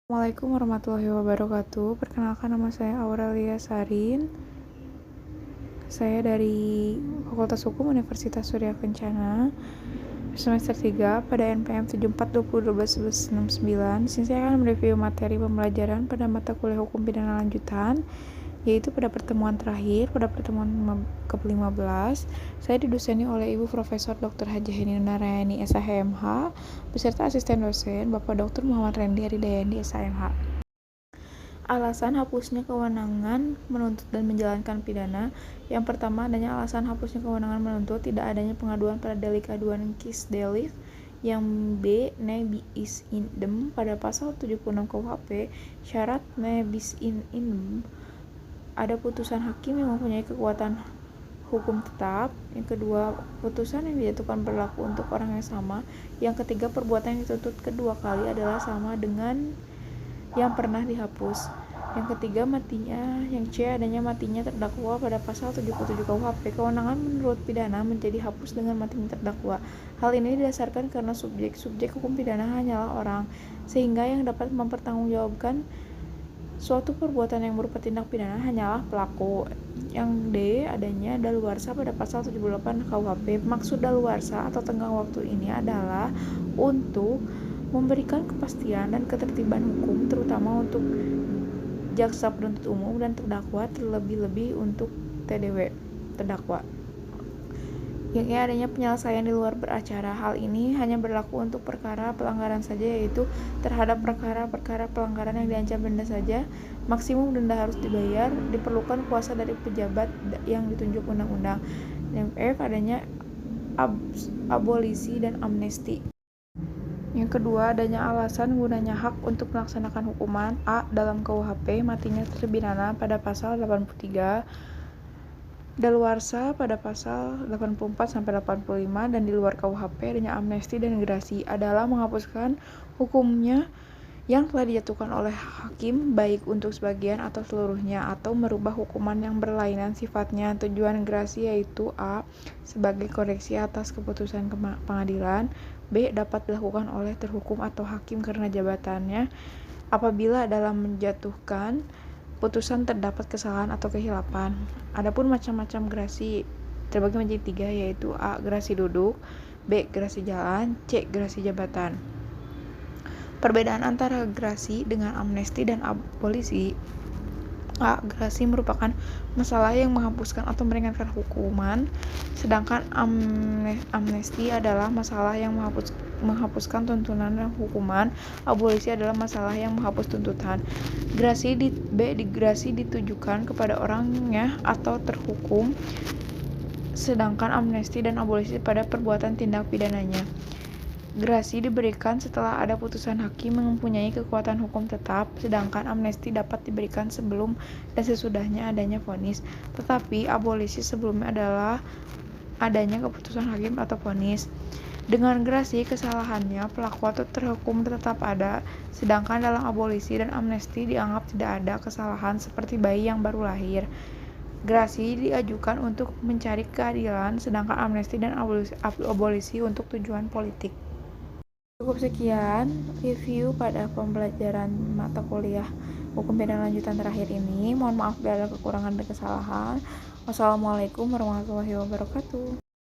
Assalamualaikum warahmatullahi wabarakatuh. Perkenalkan, nama saya Aurelia Sarin. Saya dari Fakultas Hukum Universitas Surya Kencana, semester 3 pada NPM 7420121169. Di sini saya akan mereview materi pembelajaran pada mata kuliah Hukum Pidana Lanjutan, yaitu pada pertemuan terakhir, pada pertemuan ke-15, saya didoseni oleh Ibu Profesor Dr. Haji Heni Narayani SHMH, beserta asisten dosen Bapak Dr. Muhammad Rendi Aridayandi SHMH. Alasan hapusnya kewenangan menuntut dan menjalankan pidana. Yang pertama, adanya alasan hapusnya kewenangan menuntut, tidak adanya pengaduan pada delik aduan kis delik. Yang B, ne bis in idem pada pasal 76 KUHP, syarat ne bis in idem ada putusan hakim yang mempunyai kekuatan hukum tetap. Yang kedua, putusan yang dijatuhkan berlaku untuk orang yang sama. Yang ketiga, perbuatan yang dituntut kedua kali adalah sama dengan yang pernah dihapus. Yang ketiga, matinya. Yang C, adanya matinya terdakwa pada pasal 77 KUHP. Kewenangan menurut pidana menjadi hapus dengan matinya terdakwa. Hal ini didasarkan karena subjek hukum pidana hanyalah orang, sehingga yang dapat mempertanggungjawabkan suatu perbuatan yang berupa tindak pidana hanyalah pelaku. Yang D, adanya daluarsa pada pasal 78 KUHP. Maksud daluarsa atau tenggang waktu ini adalah untuk memberikan kepastian dan ketertiban hukum, terutama untuk jaksa penuntut umum dan terdakwa, terlebih-lebih untuk TDW terdakwa. Yang E, adanya penyelesaian di luar beracara. Hal ini hanya berlaku untuk perkara pelanggaran saja, yaitu terhadap perkara-perkara pelanggaran yang diancam denda saja. Maksimum denda harus dibayar. Diperlukan kuasa dari pejabat yang ditunjuk undang-undang. Yang F, adanya abolisi dan amnesti. Yang kedua, adanya alasan gunanya hak untuk melaksanakan hukuman. A, dalam KUHP matinya terpidana pada pasal 83, daluarsa pada pasal 84-85, dan di luar KUHP adanya amnesti dan gerasi adalah menghapuskan hukumnya yang telah dijatuhkan oleh hakim, baik untuk sebagian atau seluruhnya, atau merubah hukuman yang berlainan sifatnya. Tujuan gerasi yaitu A, sebagai koreksi atas keputusan pengadilan. B, dapat dilakukan oleh terhukum atau hakim karena jabatannya apabila dalam menjatuhkan putusan terdapat kesalahan atau kehilapan. Adapun macam-macam gerasi terbagi menjadi 3, yaitu A, gerasi duduk, B, gerasi jalan, C, gerasi jabatan. Perbedaan antara gerasi dengan amnesti dan abolisi. A, gerasi merupakan masalah yang menghapuskan atau meringankan hukuman, sedangkan amnesti adalah masalah yang menghapuskan tuntutan dan hukuman. Abolisi adalah masalah yang menghapus tuntutan. Gerasi ditujukan kepada orangnya atau terhukum, sedangkan amnesti dan abolisi pada perbuatan tindak pidananya. Gerasi diberikan setelah ada putusan hakim yang mempunyai kekuatan hukum tetap, sedangkan amnesti dapat diberikan sebelum dan sesudahnya adanya vonis. Tetapi abolisi sebelumnya adalah adanya keputusan hakim atau vonis. Dengan gerasi, kesalahannya pelaku atau terhukum tetap ada, sedangkan dalam abolisi dan amnesti dianggap tidak ada kesalahan, seperti bayi yang baru lahir. Gerasi diajukan untuk mencari keadilan, sedangkan amnesti dan abolisi untuk tujuan politik. Cukup sekian review pada pembelajaran mata kuliah Hukum Pidana Lanjutan terakhir ini. Mohon maaf bila ada kekurangan dan kesalahan. Wassalamualaikum warahmatullahi wabarakatuh.